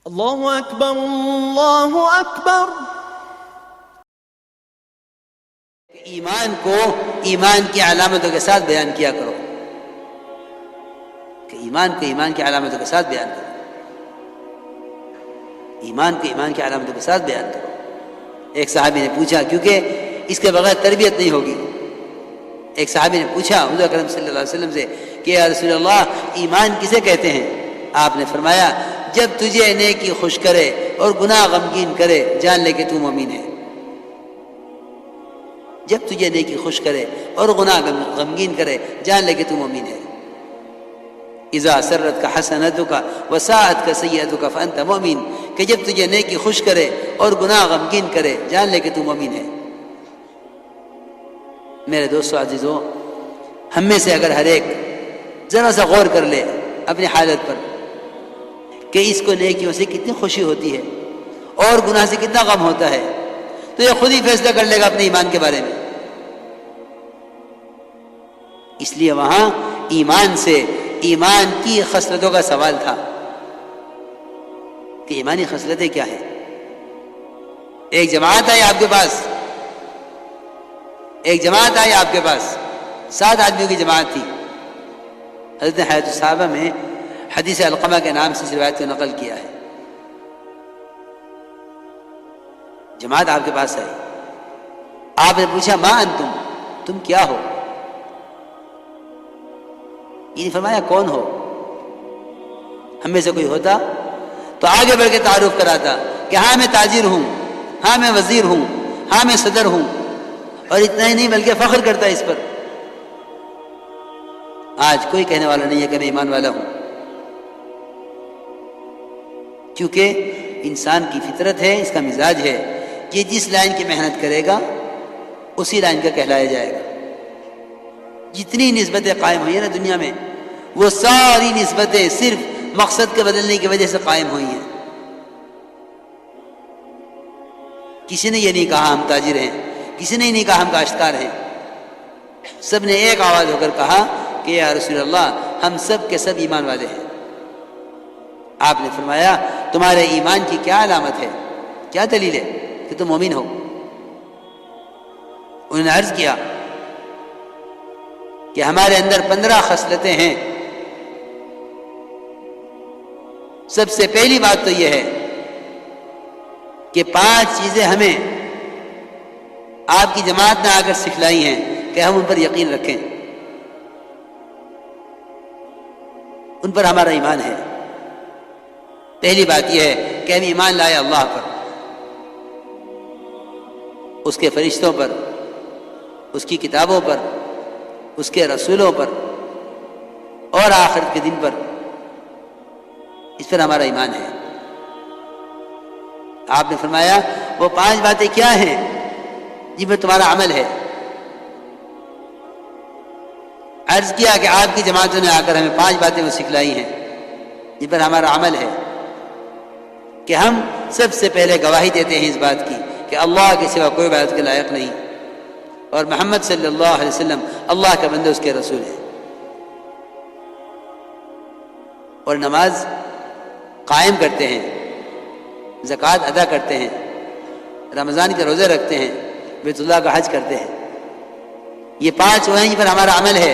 اللہ اکبر اللہ اکبر۔ ایمان کو ایمان کی علامتوں کے ساتھ بیان کیا کرو، کہ ایمان کو ایمان کی علامتوں کے ساتھ بیان کرو، ایمان کو ایمان کی علامتوں کے ساتھ بیان کرو۔ ایک صحابی نے پوچھا، کیونکہ اس کے بغیر تربیت نہیں ہوگی، ایک صحابی نے پوچھا حضور اکرم صلی اللہ علیہ وسلم سے کہ یا رسول اللہ ایمان کسے کہتے ہیں؟ آپ نے فرمایا جب تجھے نیکی خوش کرے اور گناہ غمگین کرے جان لے کہ تو مومن ہے۔ جب تجھے نیکی خوش کرے اور گناہ غمگین کرے جان لے کہ تو مومن ہے۔ اذا سرت کا حسنتک وساءت کا سیئتک فانت مؤمن، کہ جب تجھے نیکی خوش کرے اور گناہ غمگین کرے جان لے کہ تو مومن ہے۔ میرے دوستو عزیزو، ہم میں سے اگر ہر ایک ذرا سا غور کر لے اپنی حالت پر کہ اس کو نیکیوں سے کتنی خوشی ہوتی ہے اور گناہ سے کتنا غم ہوتا ہے، تو یہ خود ہی فیصلہ کر لے گا اپنے ایمان کے بارے میں۔ اس لیے وہاں ایمان سے ایمان کی خصلتوں کا سوال تھا کہ ایمانی خصلتیں کیا ہیں۔ ایک جماعت آئی آپ کے پاس، ایک جماعت آئی آپ کے پاس، 7 آدمیوں کی جماعت تھی۔ حضرت حیات الصحابہ میں حدیث علقمہ کے نام سے اس روایت کو نقل کیا ہے۔ جماعت آپ کے پاس آئی، آپ نے پوچھا ما انتم، تم کیا ہو؟ یہ نہیں فرمایا کون ہو، ہم میں سے کوئی ہوتا تو آگے بڑھ کے تعارف کراتا کہ ہاں میں تاجر ہوں، ہاں میں وزیر ہوں، ہاں میں صدر ہوں، اور اتنا ہی نہیں بلکہ فخر کرتا ہے اس پر۔ آج کوئی کہنے والا نہیں ہے کہ میں ایمان والا ہوں، کیونکہ انسان کی فطرت ہے، اس کا مزاج ہے کہ جس لائن کی محنت کرے گا اسی لائن کا کہلایا جائے گا۔ جتنی نسبتیں قائم ہوئی ہیں نا دنیا میں، وہ ساری نسبتیں صرف مقصد کے بدلنے کی وجہ سے قائم ہوئی ہیں۔ کسی نے یہ نہیں کہا ہم تاجر ہیں، کسی نے یہ نہیں کہا ہم کاشتکار ہیں، سب نے ایک آواز ہو کر کہا کہ یا رسول اللہ ہم سب کے سب ایمان والے ہیں۔ آپ نے فرمایا تمہارے ایمان کی کیا علامت ہے، کیا دلیل ہے کہ تم مومن ہو؟ انہوں نے عرض کیا کہ ہمارے اندر 15 خصلتیں ہیں۔ سب سے پہلی بات تو یہ ہے کہ 5 چیزیں ہمیں آپ کی جماعت نے آ کر سکھلائی ہیں کہ ہم ان پر یقین رکھیں، ان پر ہمارا ایمان ہے۔ پہلی بات یہ ہے کہ ہم ایمان لائے اللہ پر، اس کے فرشتوں پر، اس کی کتابوں پر، اس کے رسولوں پر اور آخرت کے دن پر، اس پر ہمارا ایمان ہے۔ آپ نے فرمایا وہ 5 باتیں کیا ہیں جن پر تمہارا عمل ہے؟ عرض کیا کہ آپ کی جماعتوں نے آ کر ہمیں 5 باتیں وہ سکھلائی ہیں جن پر ہمارا عمل ہے، کہ ہم سب سے پہلے گواہی دیتے ہیں اس بات کی کہ اللہ کے سوا کوئی عبادت کے لائق نہیں، اور محمد صلی اللہ علیہ وسلم اللہ کا بندہ، اس کے رسول ہے، اور نماز قائم کرتے ہیں، زکوٰۃ ادا کرتے ہیں، رمضان کے روزے رکھتے ہیں، بیت اللہ کا حج کرتے ہیں۔ یہ 5 وہ ہیں جن پر ہمارا عمل ہے۔